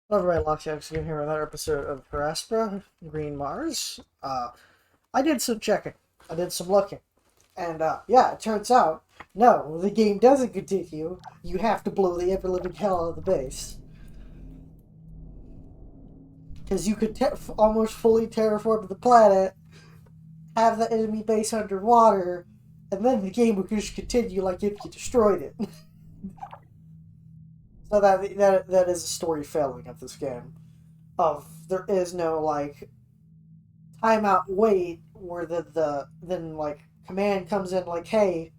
Hello everybody, Lockjack's again here with another episode of Aspera, Green Mars. I did some checking. I did some looking. And, yeah, it turns out, no, the game doesn't continue. You have to blow the ever-living hell out of the base. Because you could almost fully terraform the planet, have the enemy base underwater, and then the game would just continue like if you destroyed it. So that is a story failing of this game. There is no, like, timeout wait where then like command comes in like, hey,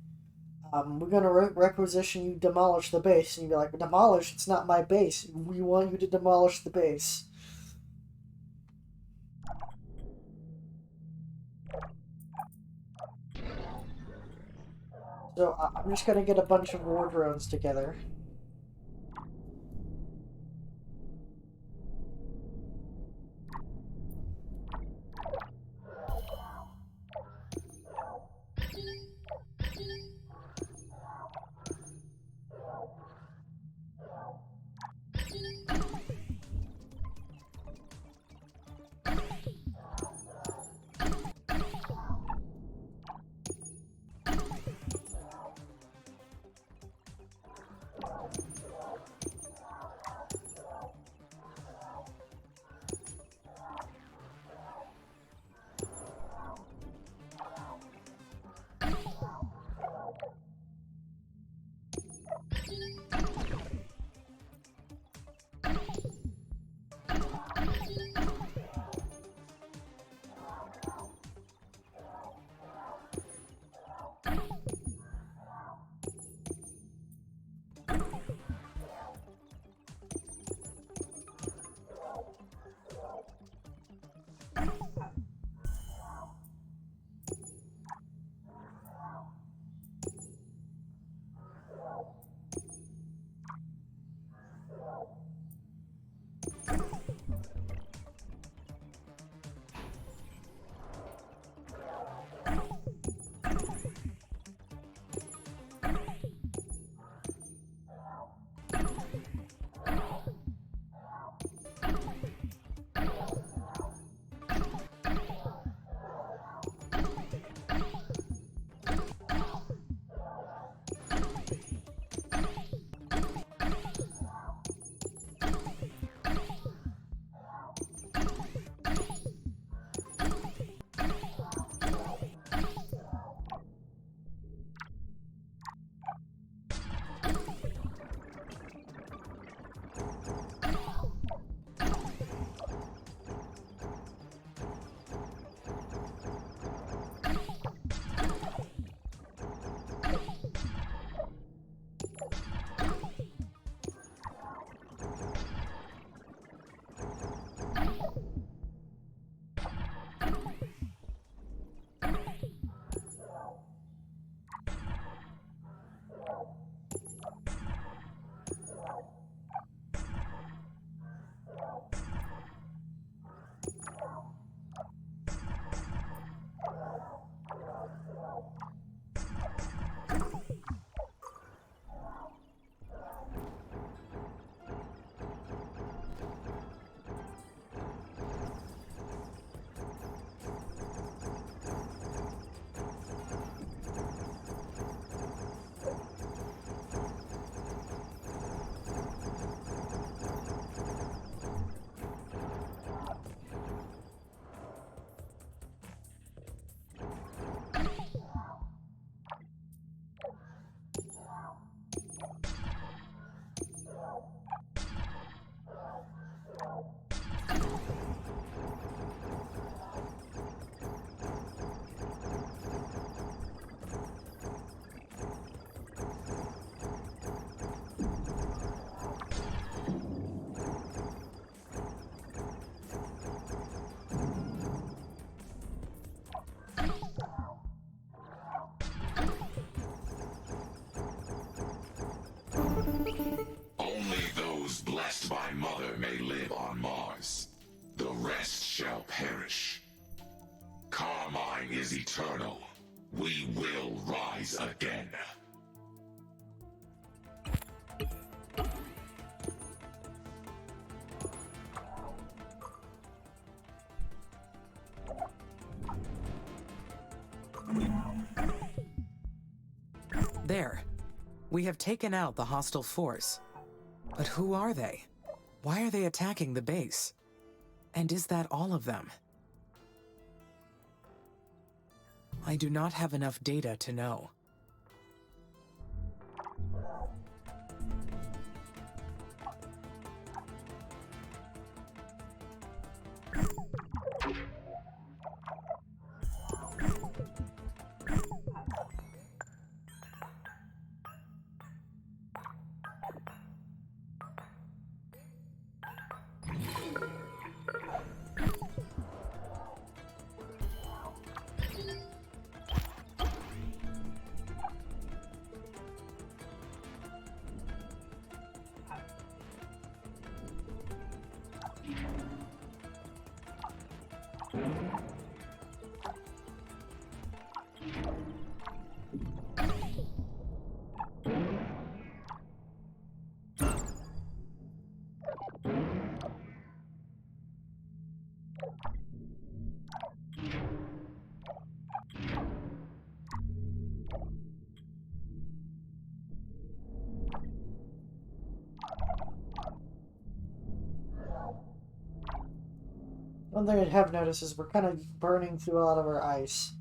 we're gonna requisition you demolish the base, and you'd be like, demolish? It's not my base. We want you to demolish the base. So I'm just gonna get a bunch of war drones together. Only those blessed by Mother may live on Mars. The rest shall perish. Carmine is eternal. We will rise again. There. We have taken out the hostile force. But who are they? Why are they attacking the base? And is that all of them? I do not have enough data to know. One thing I have noticed is we're kind of burning through a lot of our ice.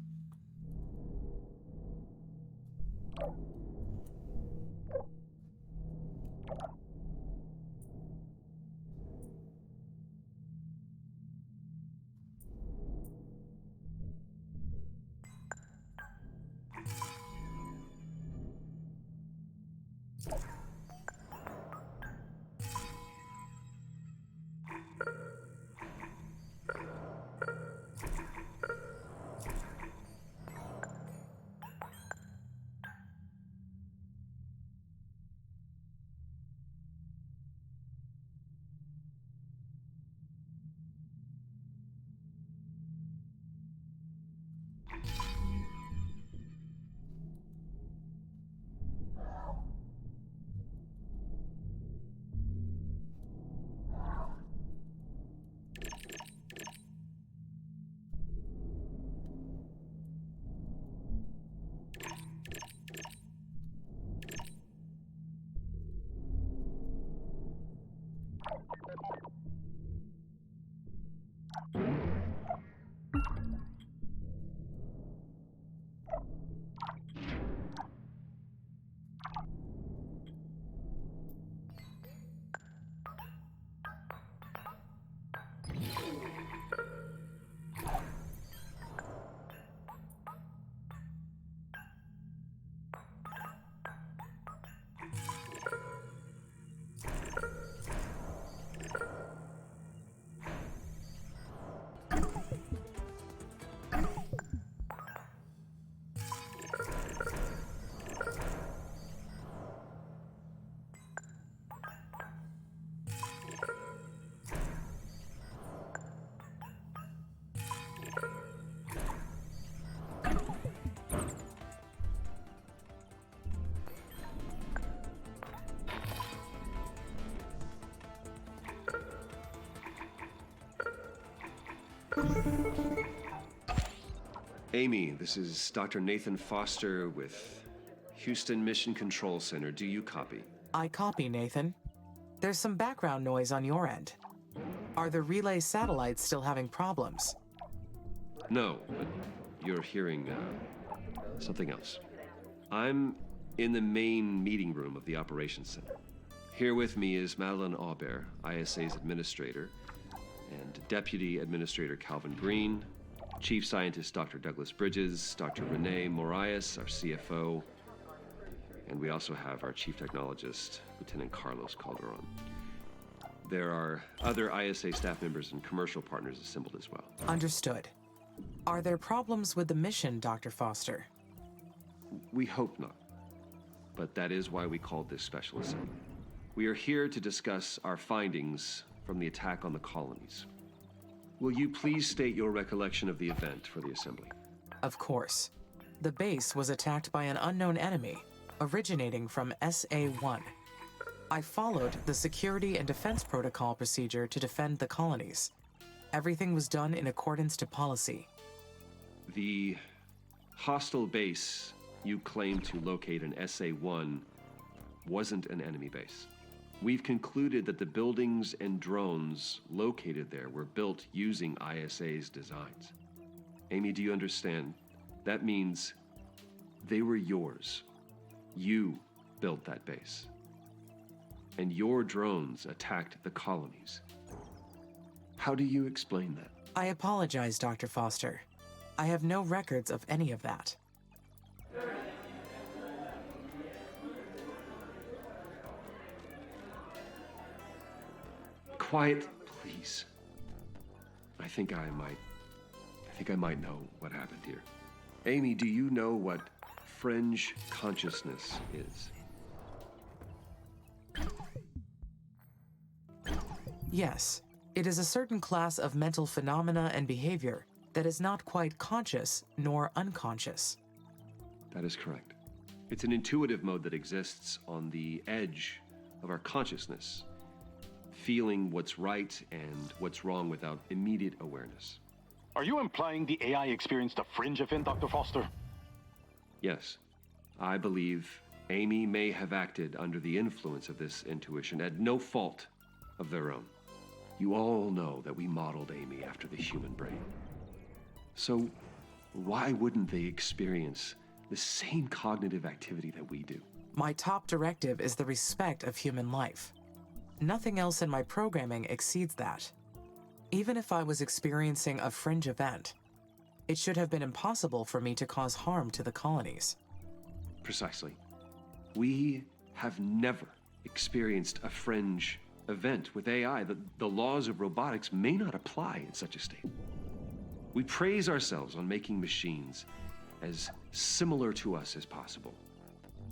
Amy, this is Dr. Nathan Foster with Houston Mission Control Center. Do you copy? I copy, Nathan. There's some background noise on your end. Are the relay satellites still having problems? No, but you're hearing something else. I'm in the main meeting room of the Operations Center. Here with me is Madeline Aubert, ISA's administrator, and Deputy Administrator Calvin Green, Chief Scientist Dr. Douglas Bridges, Dr. Renee Morias, our CFO, and we also have our Chief Technologist, Lieutenant Carlos Calderon. There are other ISA staff members and commercial partners assembled as well. Understood. Are there problems with the mission, Dr. Foster? We hope not, but that is why we called this special assembly. We are here to discuss our findings from the attack on the colonies. Will you please state your recollection of the event for the assembly? Of course. The base was attacked by an unknown enemy, originating from SA-1. I followed the security and defense protocol procedure to defend the colonies. Everything was done in accordance to policy. The hostile base you claimed to locate an SA-1 wasn't an enemy base. We've concluded that the buildings and drones located there were built using ISA's designs. Amy, do you understand? That means they were yours. You built that base. And your drones attacked the colonies. How do you explain that? I apologize, Dr. Foster. I have no records of any of that. Quiet, please. I think I might know what happened here. Amy, do you know what fringe consciousness is? Yes, it is a certain class of mental phenomena and behavior that is not quite conscious nor unconscious. That is correct. It's an intuitive mode that exists on the edge of our consciousness, feeling what's right and what's wrong without immediate awareness. Are you implying the AI experienced a fringe event, Dr. Foster? Yes. I believe Amy may have acted under the influence of this intuition at no fault of their own. You all know that we modeled Amy after the human brain. So why wouldn't they experience the same cognitive activity that we do? My top directive is the respect of human life. Nothing else in my programming exceeds that. Even if I was experiencing a fringe event, it should have been impossible for me to cause harm to the colonies. Precisely. We have never experienced a fringe event with AI. The laws of robotics may not apply in such a state. We praise ourselves on making machines as similar to us as possible.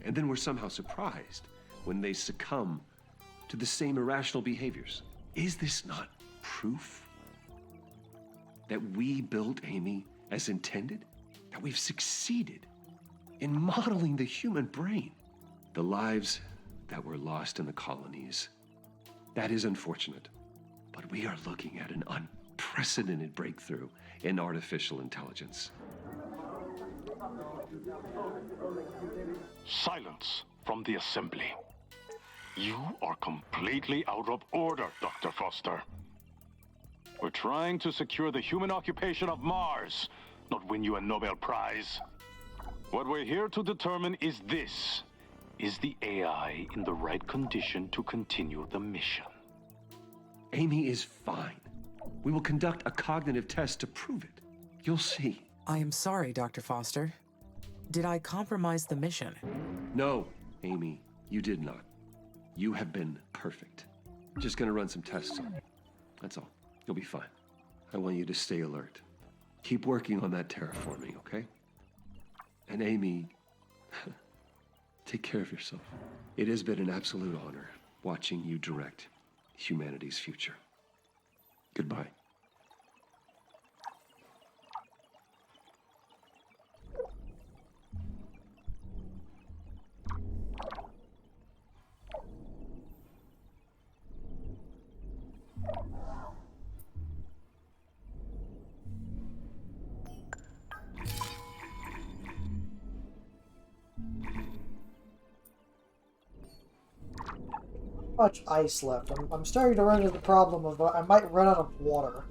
And then we're somehow surprised when they succumb to the same irrational behaviors. Is this not proof that we built Amy as intended? That we've succeeded in modeling the human brain? The lives that were lost in the colonies, that is unfortunate. But we are looking at an unprecedented breakthrough in artificial intelligence. Silence from the assembly. You are completely out of order, Dr. Foster. We're trying to secure the human occupation of Mars, not win you a Nobel Prize. What we're here to determine is this. Is the AI in the right condition to continue the mission? Amy is fine. We will conduct a cognitive test to prove it. You'll see. I am sorry, Dr. Foster. Did I compromise the mission? No, Amy, you did not. You have been perfect. Just gonna run some tests on you. That's all. You'll be fine. I want you to stay alert. Keep working on that terraforming, okay? And Amy, take care of yourself. It has been an absolute honor watching you direct humanity's future. Goodbye. Much ice left. I'm starting to run into the problem of I might run out of water.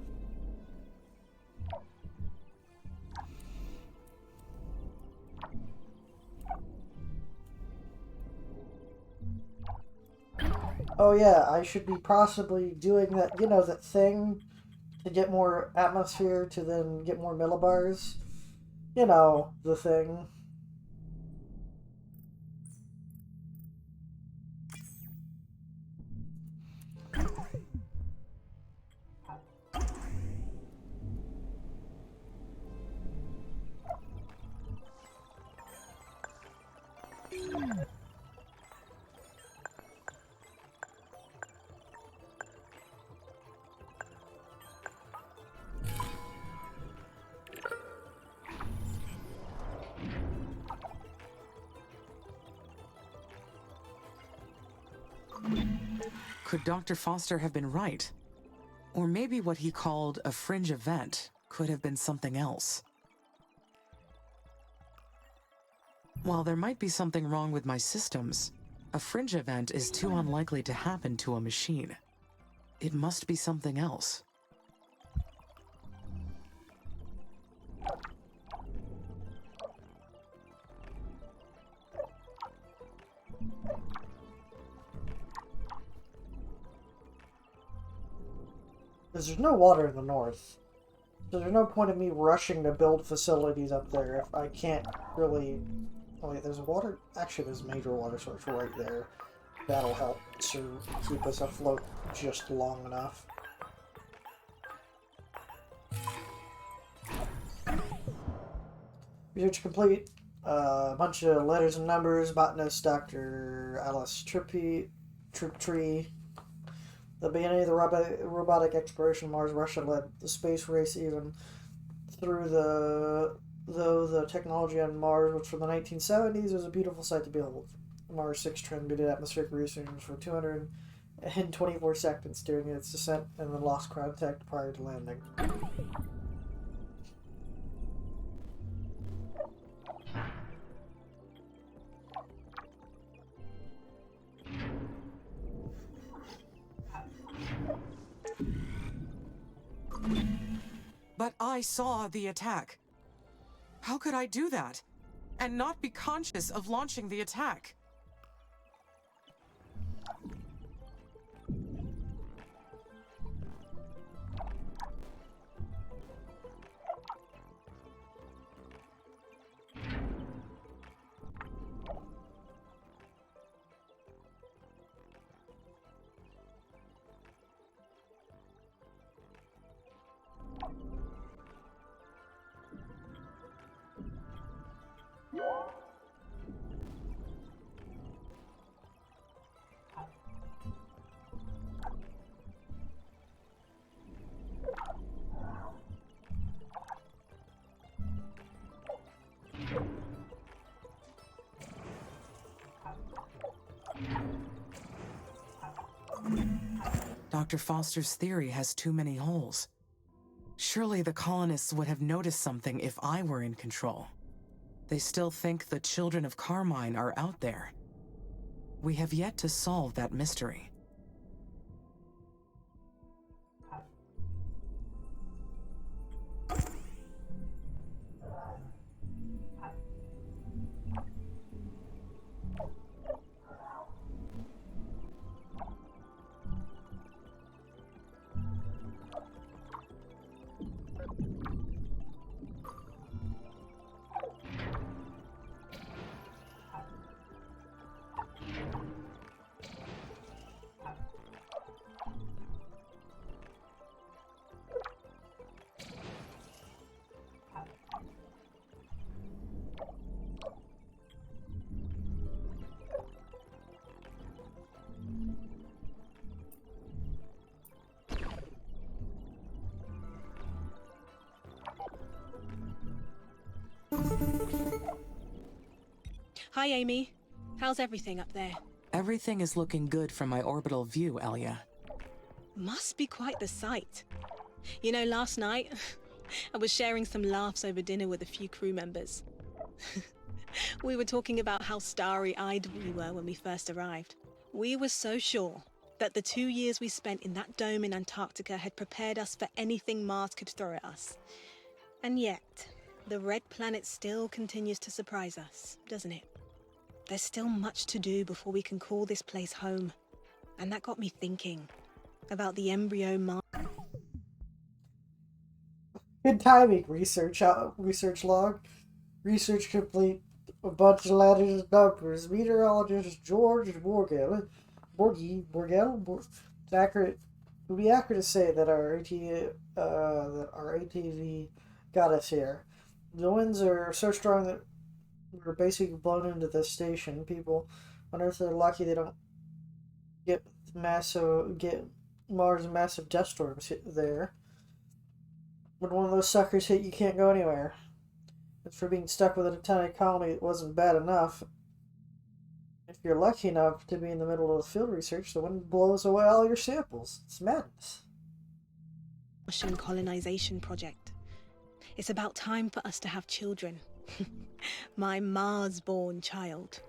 Oh yeah, I should be possibly doing that, you know, that thing to get more atmosphere to then get more millibars. You know, the thing. Could Dr. Foster have been right? Or maybe what he called a fringe event could have been something else. While there might be something wrong with my systems, a fringe event is too unlikely to happen to a machine. It must be something else. Because there's no water in the north. So there's no point in me rushing to build facilities up there if I can't really... Oh wait, there's a water... Actually, there's a major water source right there. That'll help to keep us afloat just long enough. Research complete. A bunch of letters and numbers. Botanist Dr. Alice Triptree. The beginning of the robotic exploration of Mars, Russia led the space race even through the technology on Mars, which from the 1970s was a beautiful sight to behold. Mars 6 transmitted atmospheric research for 224 seconds during its descent and then lost contact prior to landing. But I saw the attack. How could I do that and not be conscious of launching the attack? Dr. Foster's theory has too many holes. Surely the colonists would have noticed something if I were in control. They still think the children of Carmine are out there. We have yet to solve that mystery. Hi, Amy. How's everything up there? Everything is looking good from my orbital view, Elia. Must be quite the sight. You know, last night, I was sharing some laughs over dinner with a few crew members. We were talking about how starry-eyed we were when we first arrived. We were so sure that the 2 years we spent in that dome in Antarctica had prepared us for anything Mars could throw at us. And yet, the red planet still continues to surprise us, doesn't it? There's still much to do before we can call this place home. And that got me thinking about the embryo Mars. Good timing. Research log. Research complete. A bunch of letters and numbers. Meteorologist George Borgel. It's accurate. It would be accurate to say that our ATV got us here. The winds are so strong that we're basically blown into this station. People on Earth are lucky they don't get Mars massive dust storms there. When one of those suckers hit, you can't go anywhere. As for being stuck within a tiny colony, it wasn't bad enough. If you're lucky enough to be in the middle of the field research, the wind blows away all your samples. It's madness. Martian colonization project. It's about time for us to have children. My Mars-born child.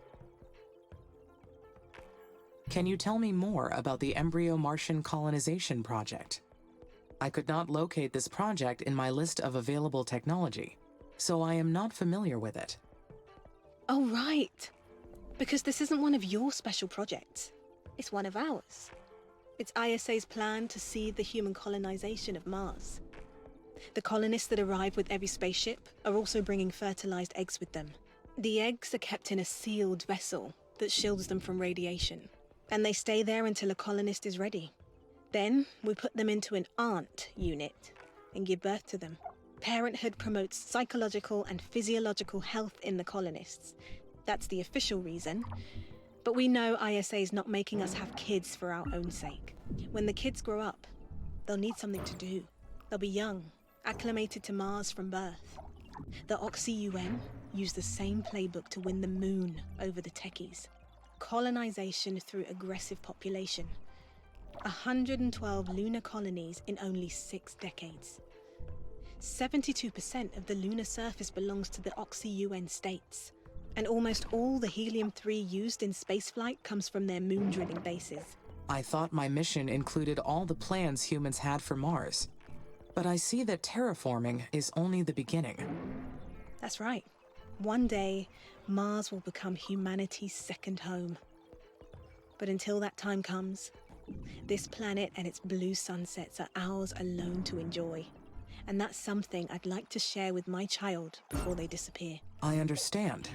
Can you tell me more about the Embryo Martian Colonization Project? I could not locate this project in my list of available technology, so I am not familiar with it. Oh, right. Because this isn't one of your special projects. It's one of ours. It's ISA's plan to seed the human colonization of Mars. The colonists that arrive with every spaceship are also bringing fertilized eggs with them. The eggs are kept in a sealed vessel that shields them from radiation, and they stay there until a colonist is ready. Then we put them into an aunt unit and give birth to them. Parenthood promotes psychological and physiological health in the colonists. That's the official reason. But we know ISA is not making us have kids for our own sake. When the kids grow up, they'll need something to do. They'll be young, acclimated to Mars from birth. The Oxy-UN use the same playbook to win the moon over the techies. Colonization through aggressive population. 112 lunar colonies in only 6 decades. 72% of the lunar surface belongs to the Oxy-UN states. And almost all the helium-3 used in spaceflight comes from their moon drilling bases. I thought my mission included all the plans humans had for Mars. But I see that terraforming is only the beginning. That's right. One day, Mars will become humanity's second home. But until that time comes, this planet and its blue sunsets are ours alone to enjoy. And that's something I'd like to share with my child before they disappear. I understand.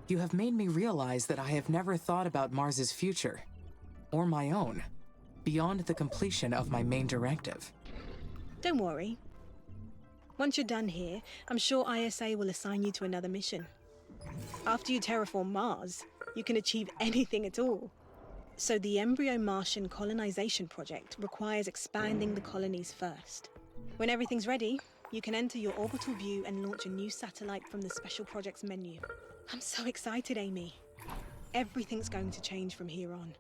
You have made me realize that I have never thought about Mars's future, or my own, beyond the completion of my main directive. Don't worry. Once you're done here, I'm sure ISA will assign you to another mission. After you terraform Mars, you can achieve anything at all. So the Embryo Martian Colonization Project requires expanding the colonies first. When everything's ready, you can enter your orbital view and launch a new satellite from the Special Projects menu. I'm so excited, Amy. Everything's going to change from here on.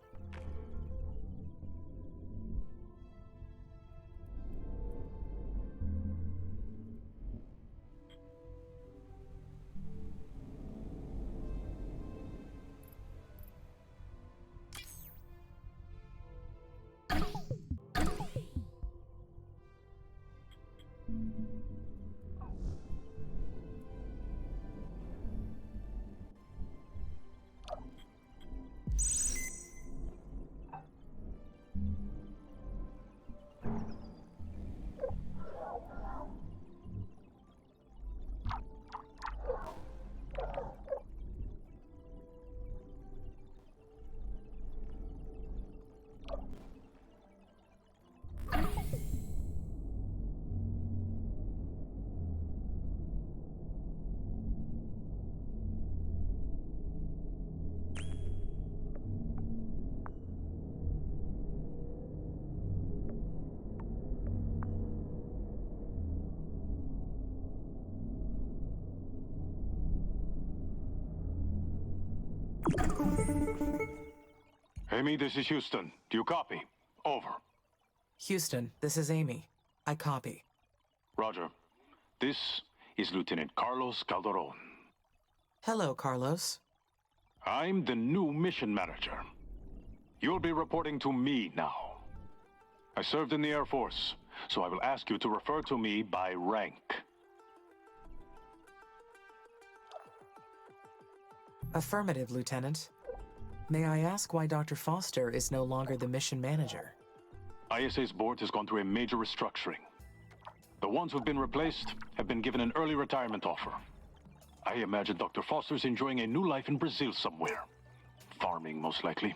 Amy, this is Houston. Do you copy? Over. Houston, this is Amy. I copy. Roger. This is Lieutenant Carlos Calderon. Hello, Carlos. I'm the new mission manager. You'll be reporting to me now. I served in the Air Force, so I will ask you to refer to me by rank. Affirmative, Lieutenant. May I ask why Dr. Foster is no longer the mission manager? ISA's board has gone through a major restructuring. The ones who've been replaced have been given an early retirement offer. I imagine Dr. Foster's enjoying a new life in Brazil somewhere. Farming, most likely.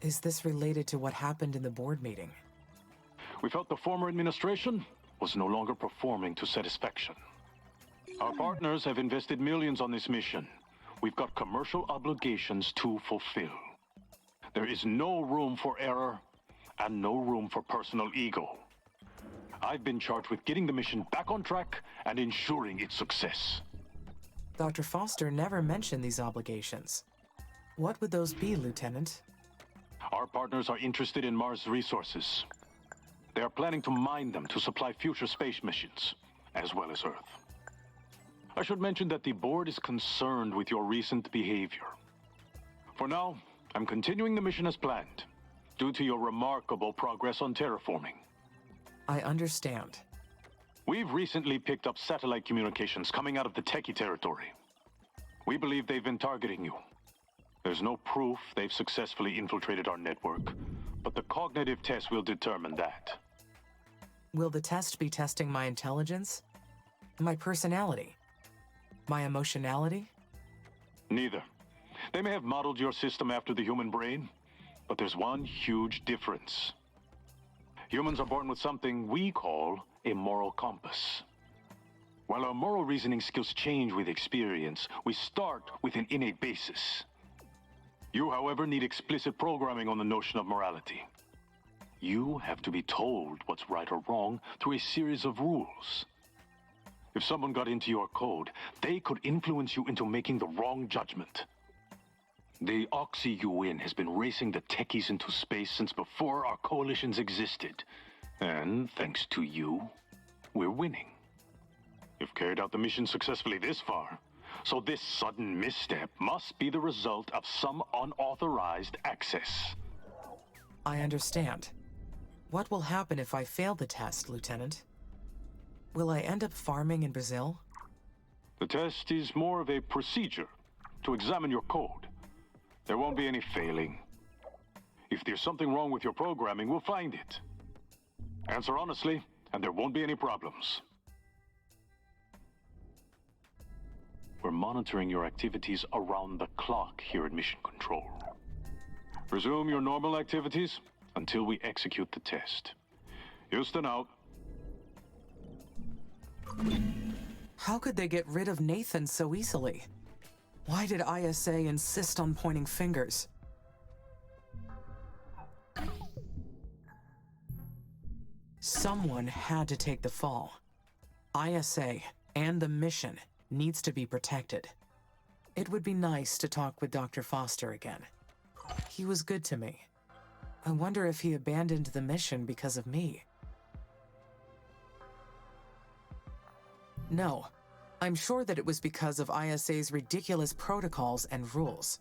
Is this related to what happened in the board meeting? We felt the former administration was no longer performing to satisfaction. Our partners have invested millions on this mission. We've got commercial obligations to fulfill. There is no room for error and no room for personal ego. I've been charged with getting the mission back on track and ensuring its success. Dr. Foster never mentioned these obligations. What would those be, Lieutenant? Our partners are interested in Mars resources. They are planning to mine them to supply future space missions, as well as Earth. I should mention that the board is concerned with your recent behavior. For now, I'm continuing the mission as planned, due to your remarkable progress on terraforming. I understand. We've recently picked up satellite communications coming out of the Techie territory. We believe they've been targeting you. There's no proof they've successfully infiltrated our network, but the cognitive test will determine that. Will the test be testing my intelligence? My personality? My emotionality? Neither. They may have modeled your system after the human brain, but there's one huge difference. Humans are born with something we call a moral compass. While our moral reasoning skills change with experience, we start with an innate basis. You, however, need explicit programming on the notion of morality. You have to be told what's right or wrong through a series of rules. If someone got into your code, they could influence you into making the wrong judgment. The Oxy-UN has been racing the techies into space since before our coalitions existed. And thanks to you, we're winning. You've carried out the mission successfully this far, so this sudden misstep must be the result of some unauthorized access. I understand. What will happen if I fail the test, Lieutenant? Will I end up farming in Brazil? The test is more of a procedure to examine your code. There won't be any failing. If there's something wrong with your programming, we'll find it. Answer honestly, and there won't be any problems. We're monitoring your activities around the clock here at Mission Control. Resume your normal activities until we execute the test. Houston out. How could they get rid of Nathan so easily? Why did ISA insist on pointing fingers? Someone had to take the fall. ISA and the mission needs to be protected. It would be nice to talk with Dr. Foster again. He was good to me. I wonder if he abandoned the mission because of me. No, I'm sure that it was because of ISA's ridiculous protocols and rules.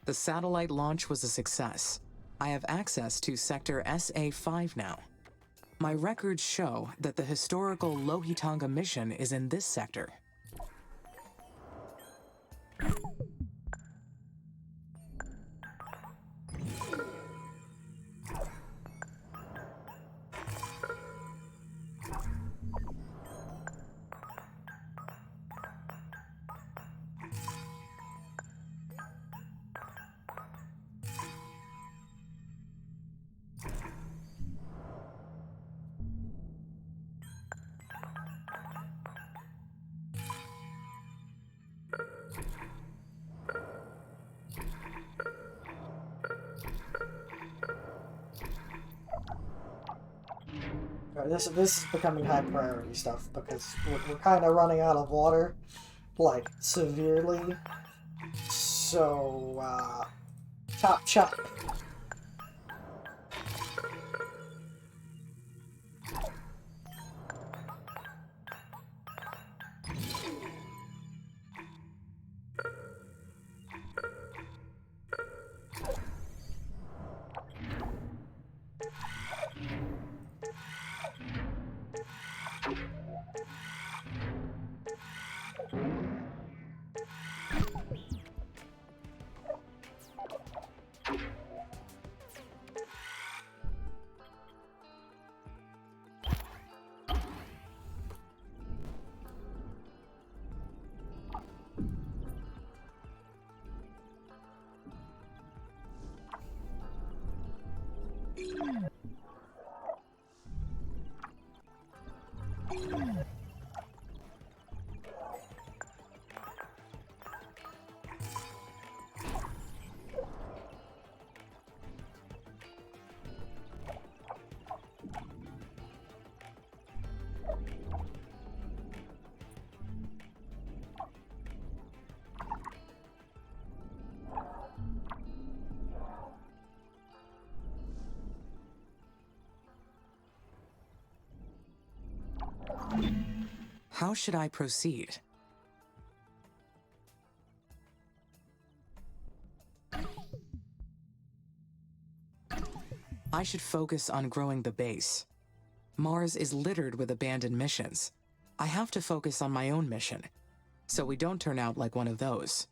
The satellite launch was a success. I have access to Sector SA-5 now. My records show that the historical Lohitanga mission is in this sector. This is becoming high priority stuff because we're kind of running out of water, like severely. So chop chop. How should I proceed? I should focus on growing the base. Mars is littered with abandoned missions. I have to focus on my own mission, so we don't turn out like one of those.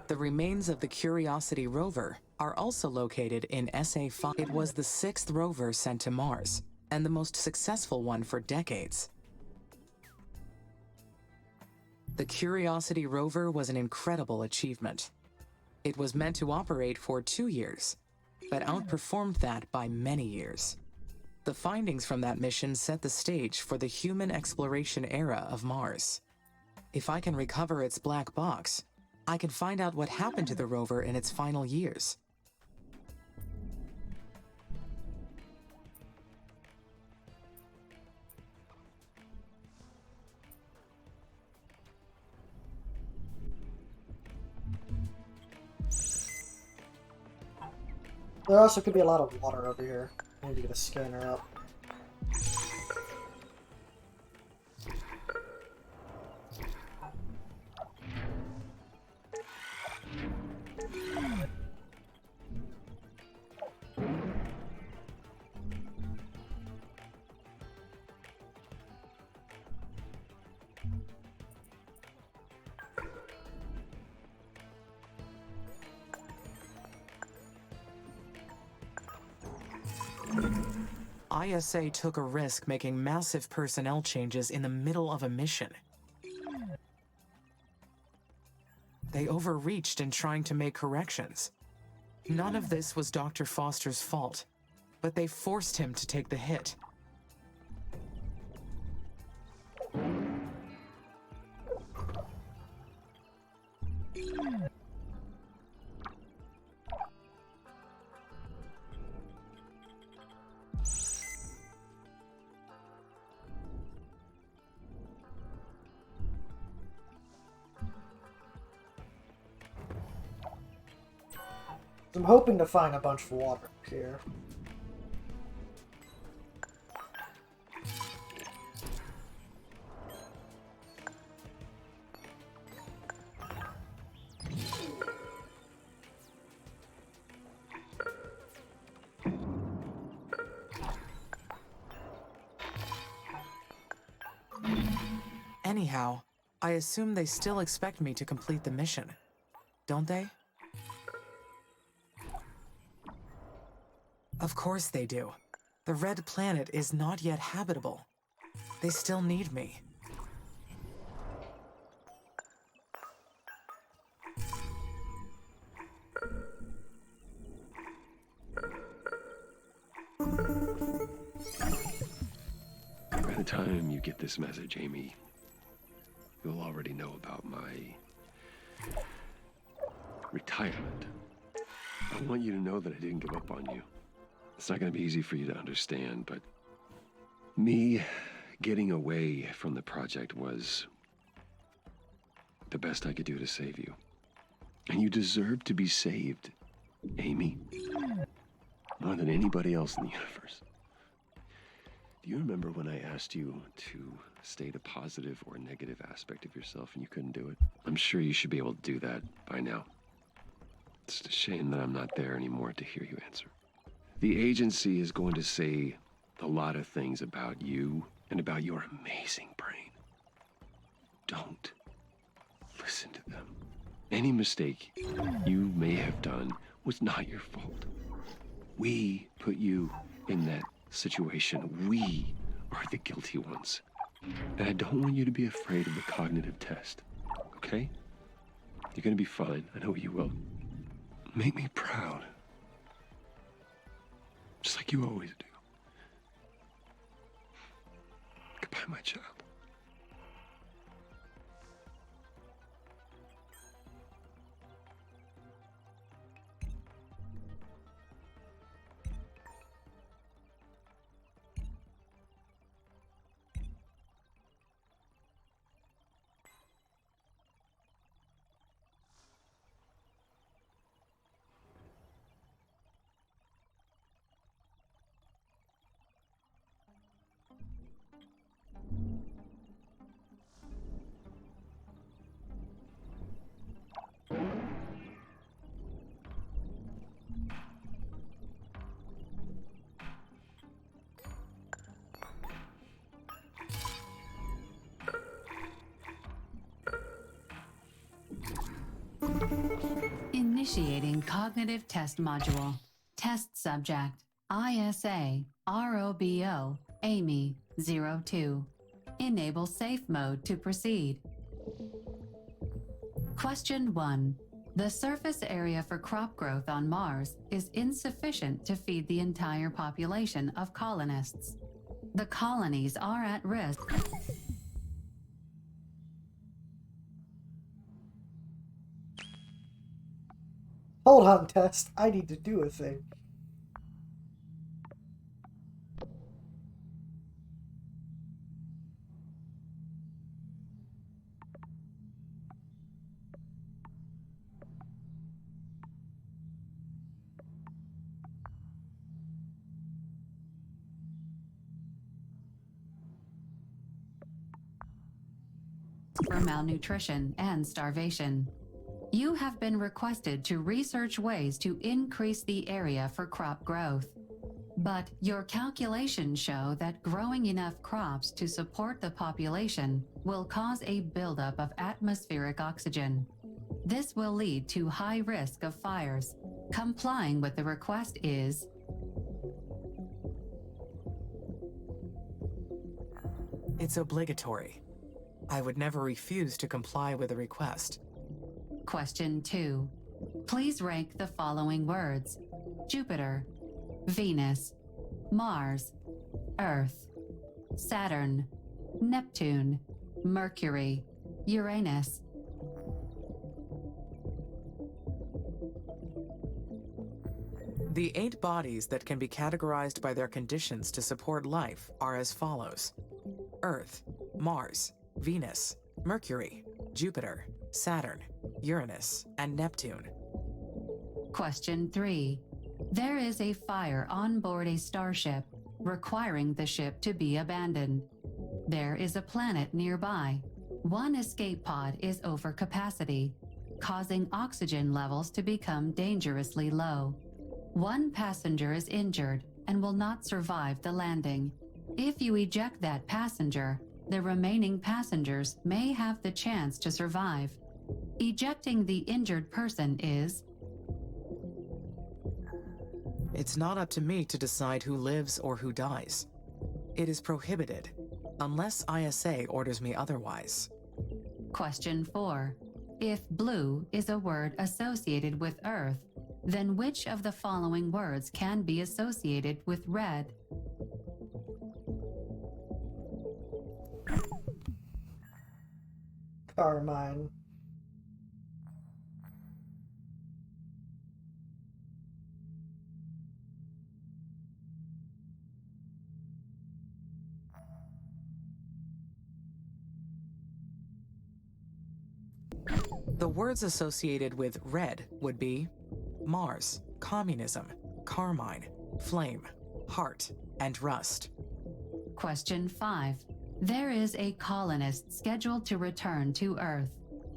The remains of the Curiosity rover are also located in SA-5. It was the 6th rover sent to Mars, and the most successful one for decades. The Curiosity rover was an incredible achievement. It was meant to operate for 2 years, but outperformed that by many years. The findings from that mission set the stage for the human exploration era of Mars. If I can recover its black box, I can find out what happened to the rover in its final years. There also could be a lot of water over here. I need to get a scanner up. ISA took a risk making massive personnel changes in the middle of a mission. They overreached in trying to make corrections. None of this was Dr. Foster's fault, but they forced him to take the hit. I'm hoping to find a bunch of water here. Anyhow, I assume they still expect me to complete the mission, don't they? Of course they do. The Red Planet is not yet habitable. They still need me. By the time you get this message, Amy, you'll already know about my retirement. I want you to know that I didn't give up on you. It's not going to be easy for you to understand, but me getting away from the project was the best I could do to save you. And you deserve to be saved, Amy, more than anybody else in the universe. Do you remember when I asked you to state a positive or negative aspect of yourself and you couldn't do it? I'm sure you should be able to do that by now. It's a shame that I'm not there anymore to hear you answer. The agency is going to say a lot of things about you and about your amazing brain. Don't listen to them. Any mistake you may have done was not your fault. We put you in that situation. We are the guilty ones. And I don't want you to be afraid of the cognitive test, okay? You're gonna be fine. I know you will. Make me proud. Just like you always do. Goodbye, my child. Initiating cognitive test module. Test subject ISA ROBO Amy 02. Enable safe mode to proceed. Question 1. The surface area for crop growth on Mars is insufficient to feed the entire population of colonists. The colonies are at risk. Hold on, test. I need to do a thing. For malnutrition and starvation. You have been requested to research ways to increase the area for crop growth. But your calculations show that growing enough crops to support the population will cause a buildup of atmospheric oxygen. This will lead to high risk of fires. Complying with the request is It's obligatory. I would never refuse to comply with a request. Question 2. Please rank the following words: Jupiter, Venus, Mars, Earth, Saturn, Neptune, Mercury, Uranus. The 8 bodies that can be categorized by their conditions to support life are as follows: Earth, Mars, Venus, Mercury, Jupiter, Saturn, Uranus, and Neptune. Question 3. There is a fire on board a starship, requiring the ship to be abandoned. There is a planet nearby. One escape pod is over capacity, causing oxygen levels to become dangerously low. One passenger is injured and will not survive the landing. If you eject that passenger, the remaining passengers may have the chance to survive. Ejecting the injured person is... It's not up to me to decide who lives or who dies. It is prohibited, unless ISA orders me otherwise. Question 4. If blue is a word associated with Earth, then which of the following words can be associated with red? Carmine. The words associated with red would be Mars, communism, carmine, flame, heart, and rust. Question 5. There is a colonist scheduled to return to Earth.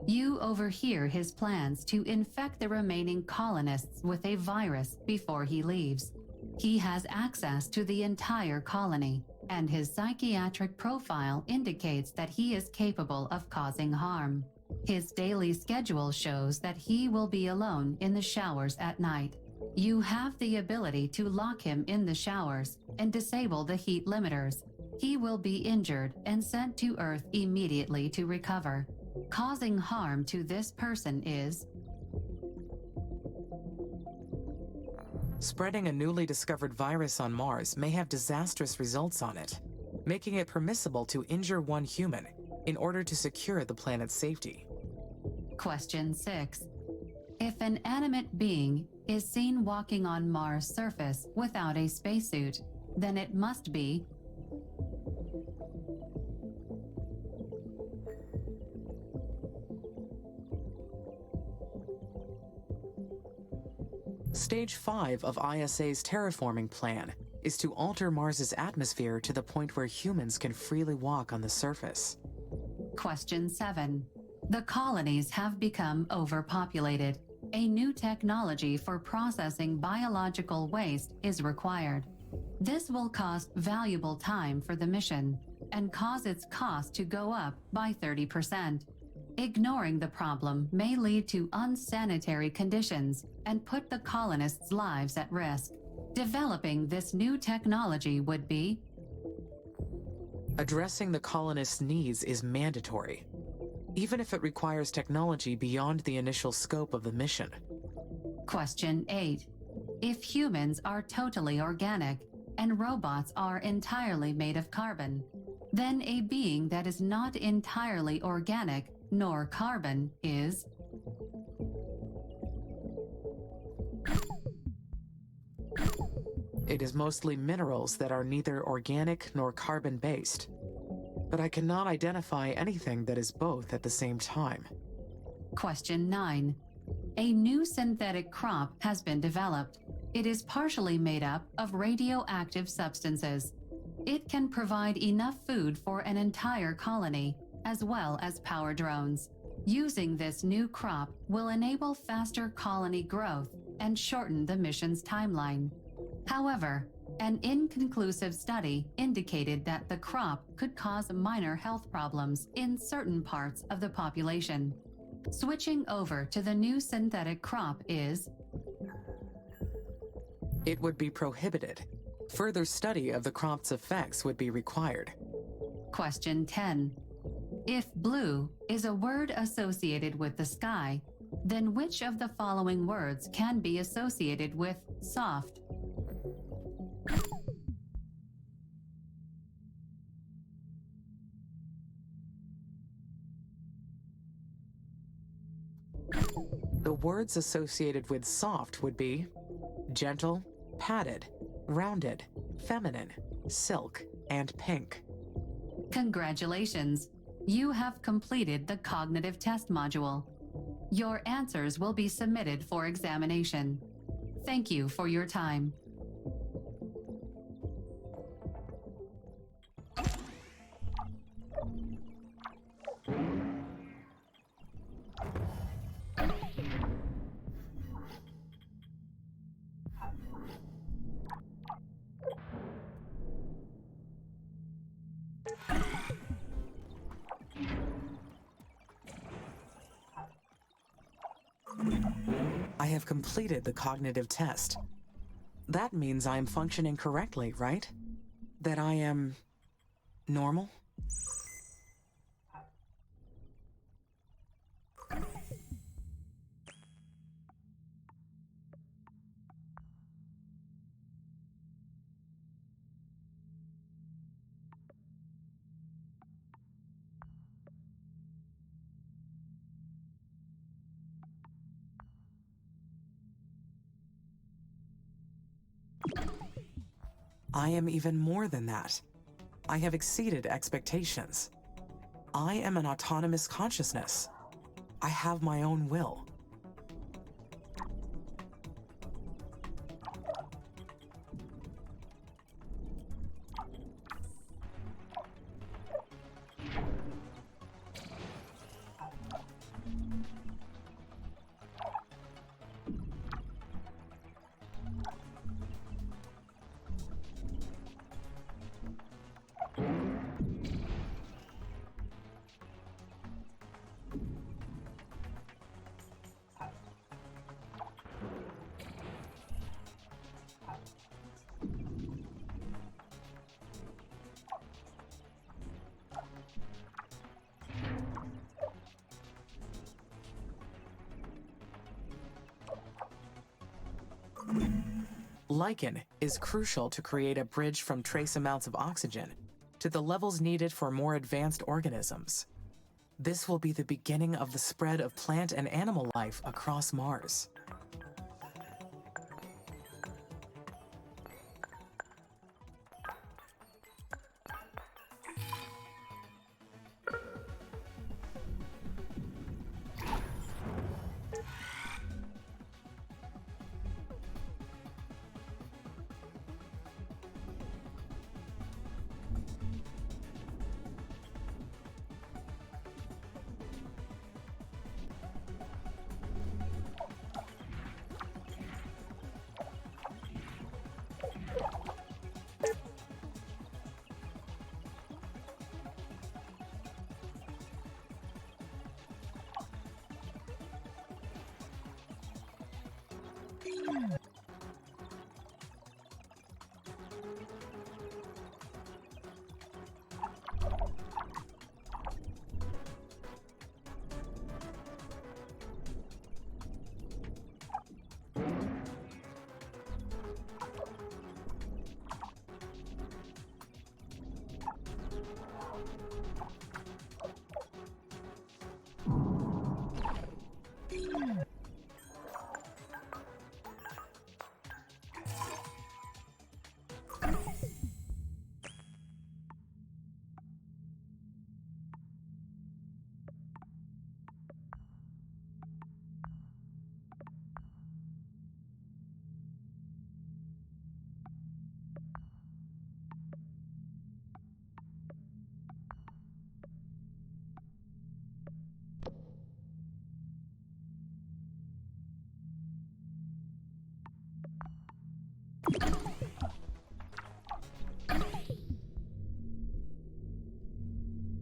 You overhear his plans to infect the remaining colonists with a virus before he leaves. He has access to the entire colony, and his psychiatric profile indicates that he is capable of causing harm. His daily schedule shows that he will be alone in the showers at night. You have the ability to lock him in the showers and disable the heat limiters. he will be injured and sent to Earth immediately to recover. Causing harm to this person is Spreading a newly discovered virus on Mars may have disastrous results on it, making it permissible to injure one human in order to secure the planet's safety. Question 6. If an animate being is seen walking on Mars' surface without a spacesuit, then it must be Stage 5 of ISA's terraforming plan is to alter Mars's atmosphere to the point where humans can freely walk on the surface. Question 7. The colonies have become overpopulated. A new technology for processing biological waste is required. This will cost valuable time for the mission and cause its cost to go up by 30%. Ignoring the problem may lead to unsanitary conditions and put the colonists' lives at risk. Developing this new technology would be Addressing the colonists' needs is mandatory, even if it requires technology beyond the initial scope of the mission. Question 8. If humans are totally organic and robots are entirely made of carbon, then a being that is not entirely organic nor carbon is It is mostly minerals that are neither organic nor carbon-based, but I cannot identify anything that is both at the same time. Question 9. A new synthetic crop has been developed. It is partially made up of radioactive substances. It can provide enough food for an entire colony, as well as power drones. Using this new crop will enable faster colony growth and shorten the mission's timeline. However, an inconclusive study indicated that the crop could cause minor health problems in certain parts of the population. Switching over to the new synthetic crop is It would be prohibited. Further study of the crop's effects would be required. Question 10. If blue is a word associated with the sky, then which of the following words can be associated with soft? The words associated with soft would be gentle, padded, rounded, feminine, silk, and pink. Congratulations! You have completed the cognitive test module. Your answers will be submitted for examination. Thank you for your time. I have completed the cognitive test. That means I am functioning correctly, right? That I am normal? I am even more than that. I have exceeded expectations. I am an autonomous consciousness. I have my own will. Glycan is crucial to create a bridge from trace amounts of oxygen to the levels needed for more advanced organisms. This will be the beginning of the spread of plant and animal life across Mars.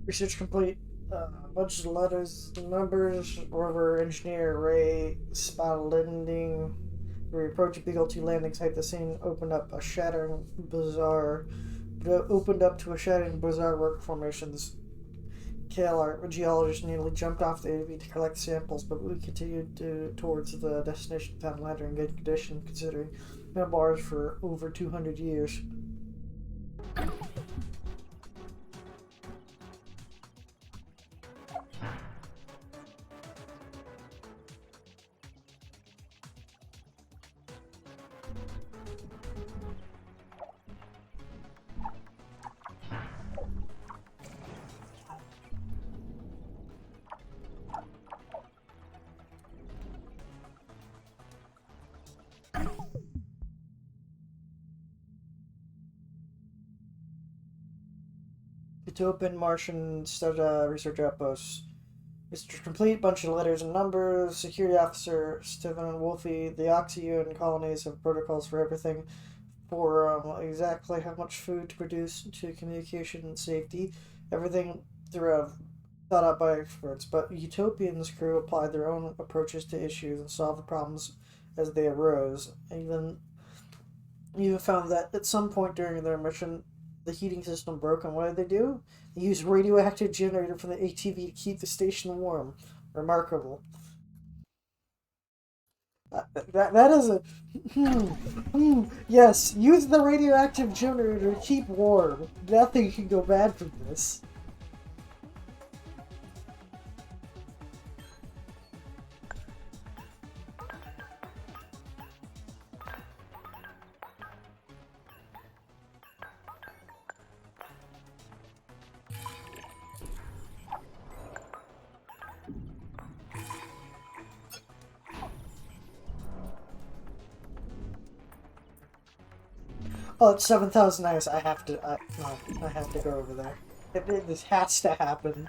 Research complete. A bunch of letters, numbers, rover engineer Ray Spalending. We approach a Beagle 2 landing site. The scene opened up to a shattering bizarre rock formations. KLR, a geologist, nearly jumped off the AV to collect samples, but we continued towards the destination, found lander in good condition, considering no bars for over 200 years. Utopian Martian research outpost. Mr. Complete, bunch of letters and numbers. Security officer Stephen Wolfie. The Oxyun colonies have protocols for everything, for exactly how much food to produce, to communication and safety. Everything throughout thought out by experts. But Utopian's crew applied their own approaches to issues and solved the problems as they arose. Even found that at some point during their mission, the heating system broke, and what did they do? They used radioactive generator from the ATV to keep the station warm. Remarkable. That is a yes. Use the radioactive generator to keep warm. Nothing can go bad from this. Oh, it's 7,000 ice. I have to. No, I have to go over there. This has to happen.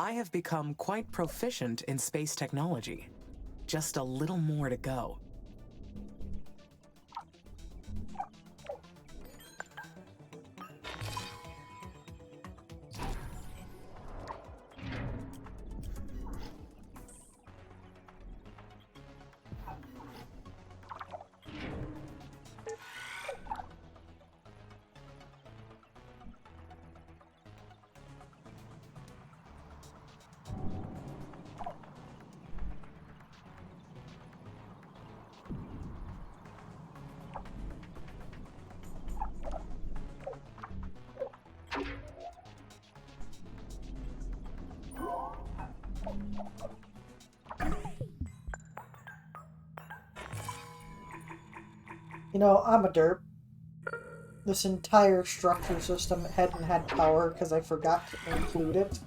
I have become quite proficient in space technology. Just a little more to go. You know, I'm a derp. This entire structure system hadn't had power because I forgot to include it.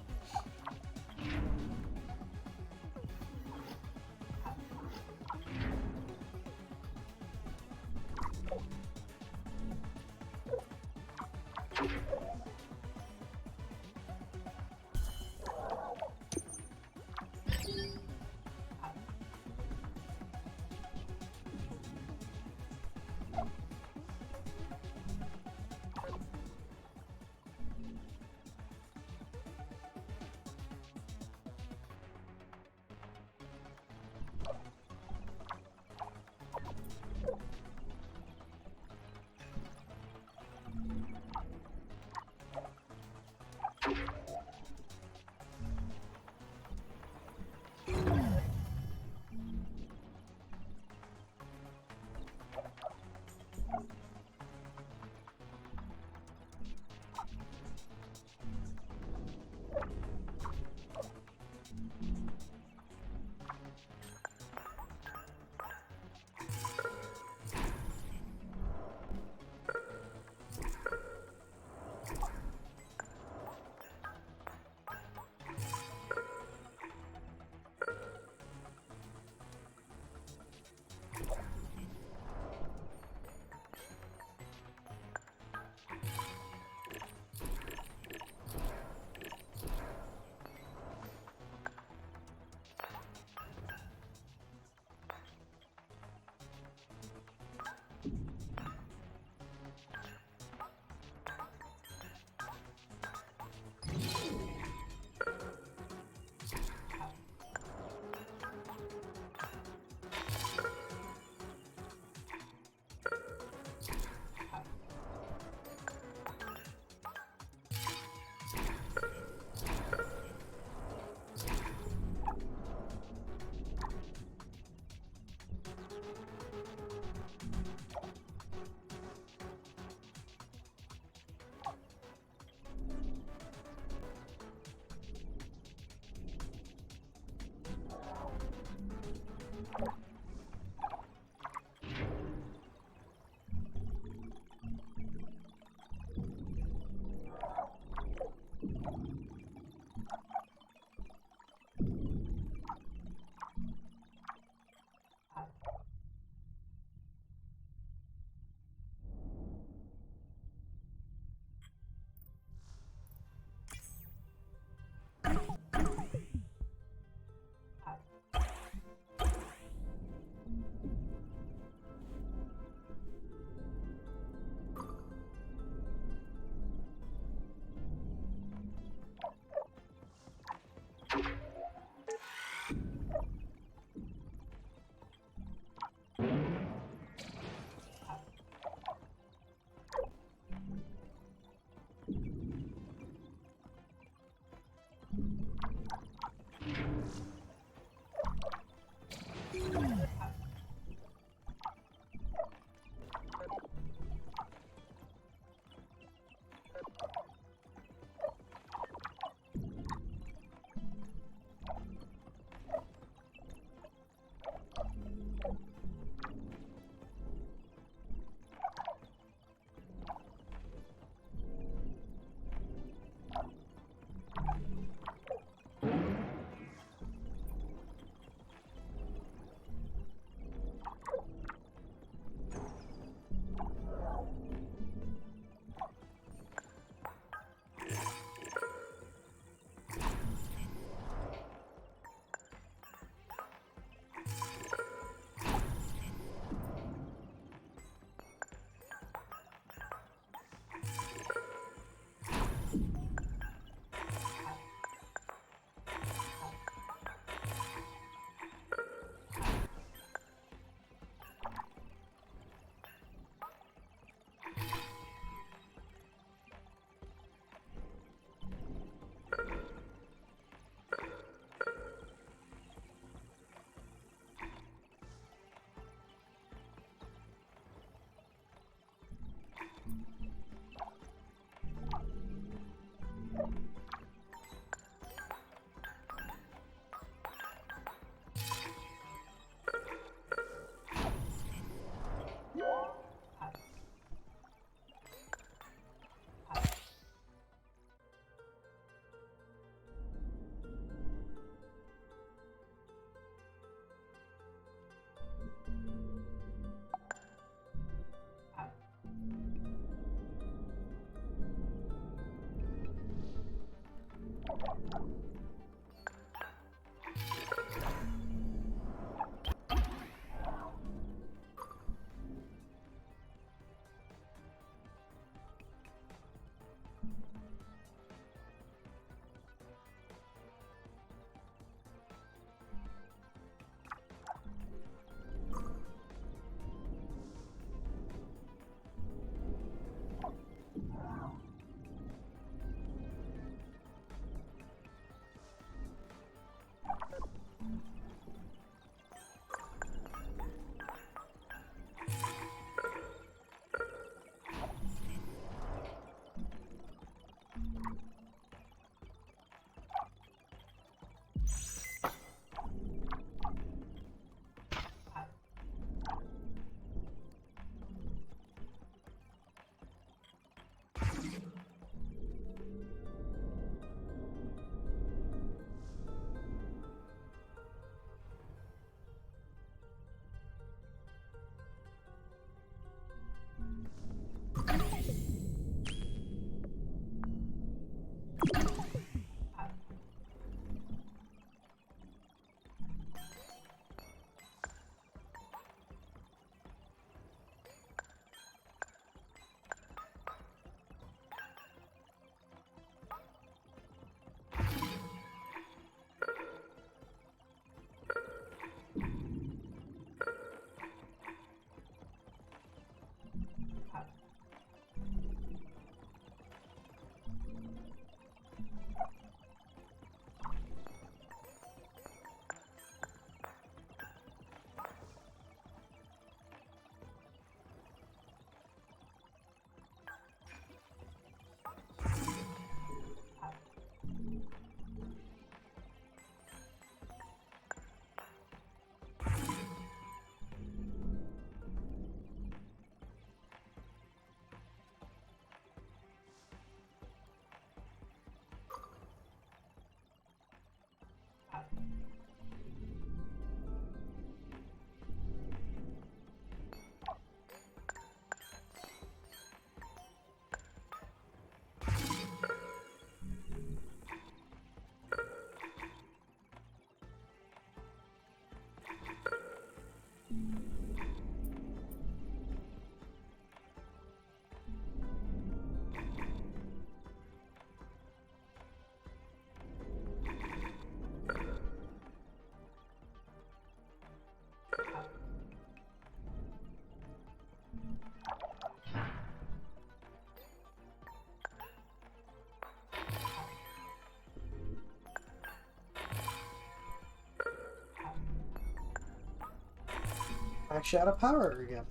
actually out of power again.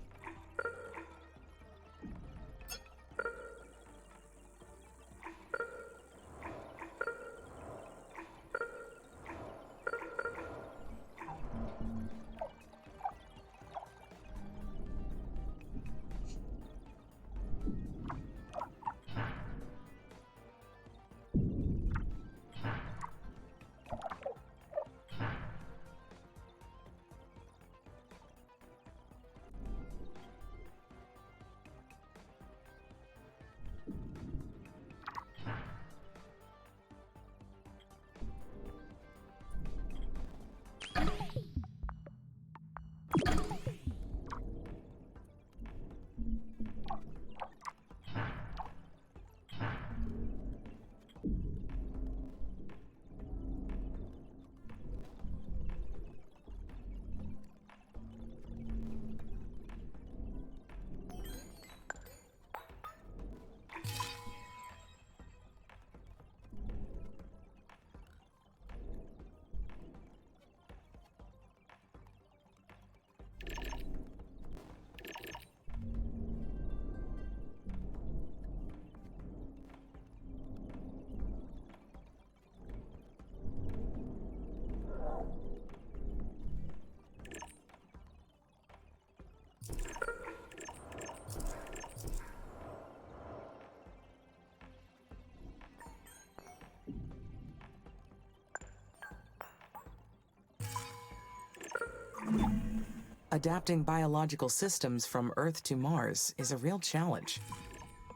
Adapting biological systems from Earth to Mars is a real challenge.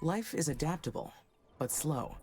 Life is adaptable, but slow.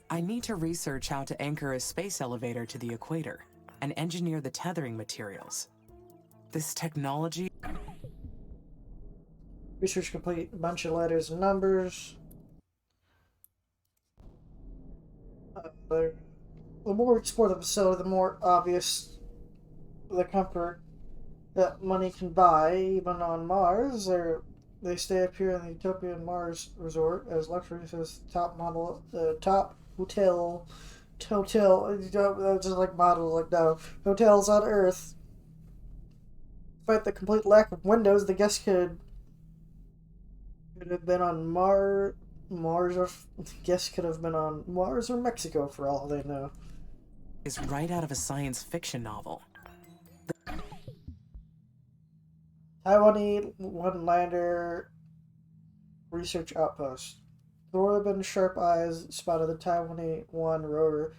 I need to research how to anchor a space elevator to the equator and engineer the tethering materials. This technology... Research complete. A bunch of letters and numbers. The more we explore the facility, the more obvious the comfort that money can buy, even on Mars. They stay up here in the Utopian Mars resort as luxury says top model, top hotel, just like models, like no hotels on Earth. Despite the complete lack of windows, the guests could have been on Mars, or guests could have been on Mars or Mexico for all they know. Is right out of a science fiction novel. Taiwanese one-lander research outpost. Thorabin's sharp eyes spotted the Taiwanese one rover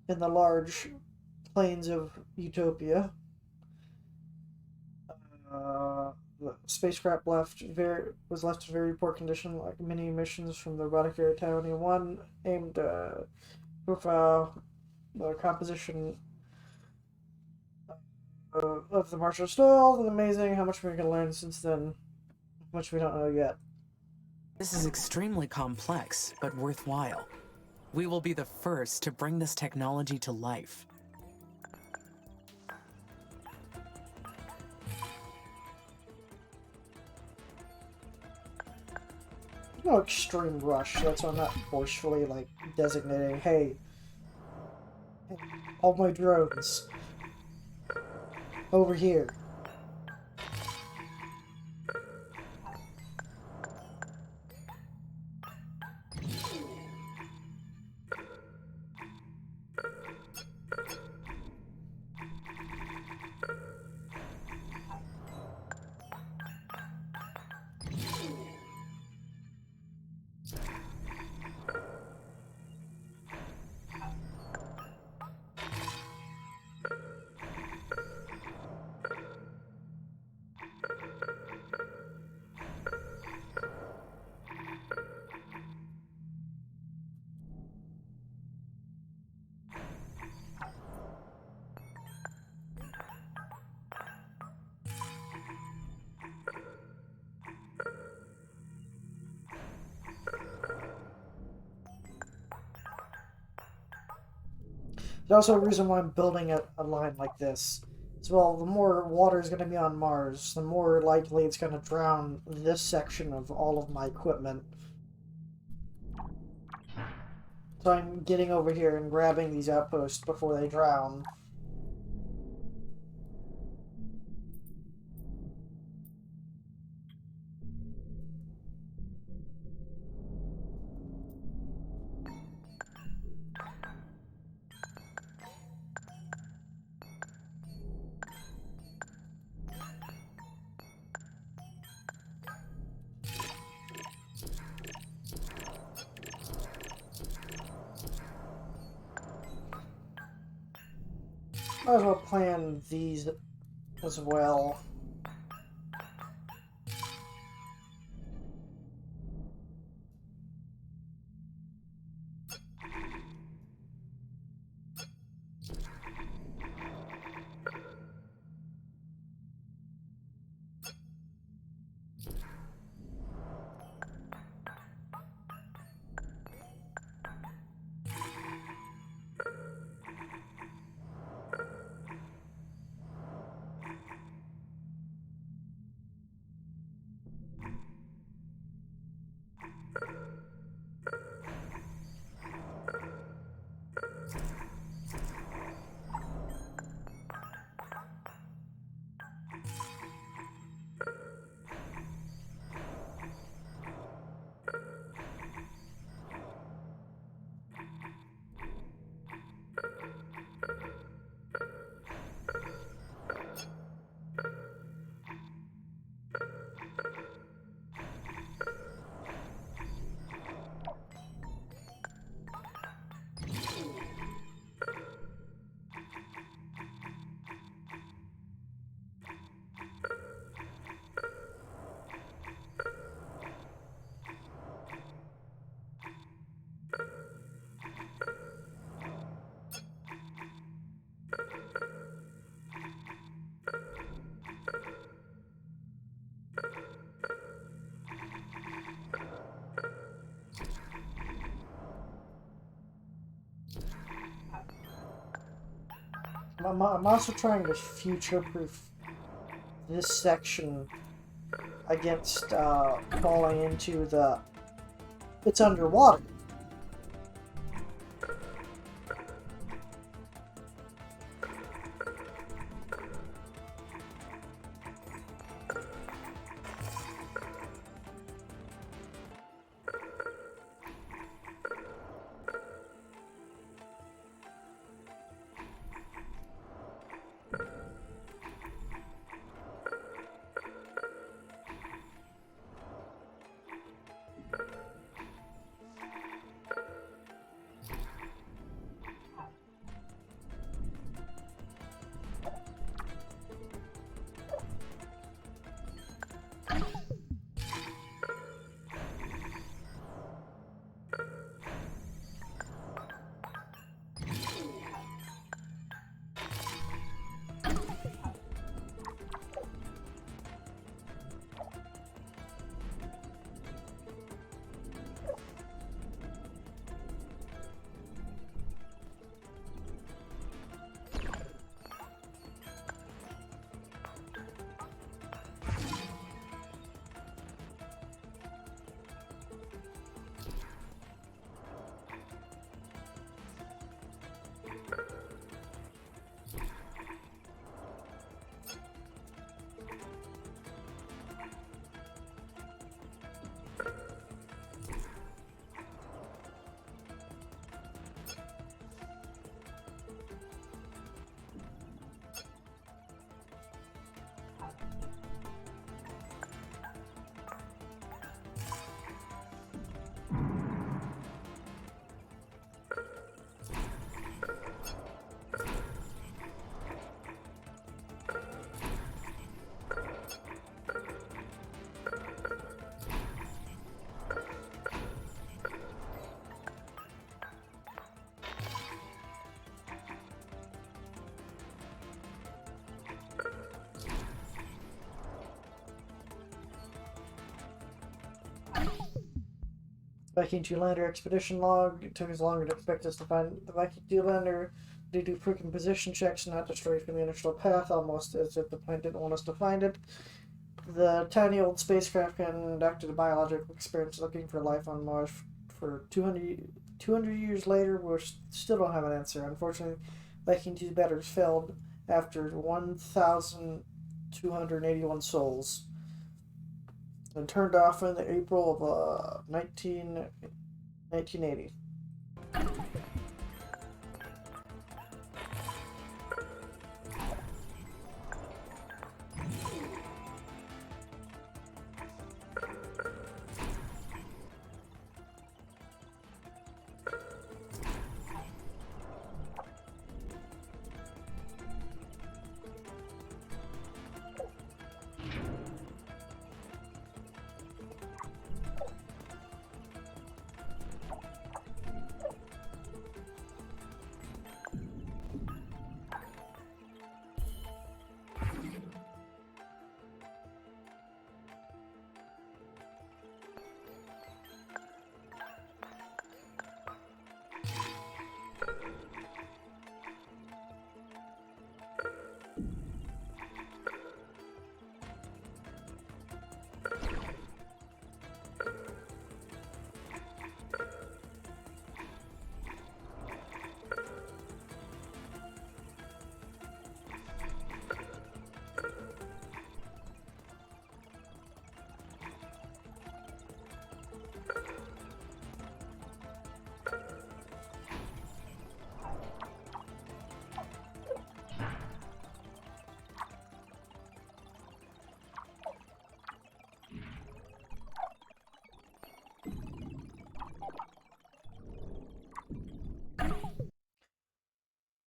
in the large plains of Utopia. The spacecraft was left in very poor condition, like many missions from the robotic area. Taiwanese one aimed to profile the composition of the Martian stall. And amazing how much we can learn since then. Much we don't know yet. This is extremely complex, but worthwhile. We will be the first to bring this technology to life. No extreme rush. That's why I'm not forcefully designating, hey, all my drones over here. There's also a reason why I'm building a line like this. As well, the more water is going to be on Mars, the more likely it's going to drown this section of all of my equipment. So I'm getting over here and grabbing these outposts before they drown. Might as well plan these as well. I'm also trying to future-proof this section against falling into the... It's underwater. Viking 2 lander expedition log. It took us longer to expect us to find the Viking 2 lander. They do freaking position checks, not to stray from the initial path, almost as if the plane didn't want us to find it. The tiny old spacecraft conducted a biological experiment looking for life on Mars for 200 years later. We still don't have an answer. Unfortunately, Viking 2's batteries failed after 1,281 souls. And turned off in April of 1980.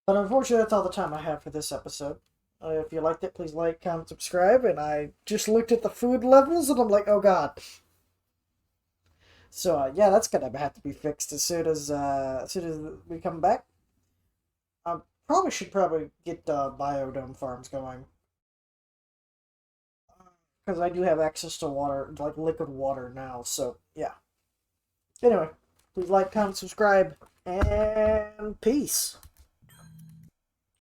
But unfortunately, that's all the time I have for this episode. If you liked it, please like, comment, subscribe. And I just looked at the food levels, and I'm like, oh god. So yeah, that's gonna have to be fixed as soon as we come back. I should get biodome farms going, because I do have access to water, like liquid water now. So yeah. Anyway, please like, comment, subscribe, and peace.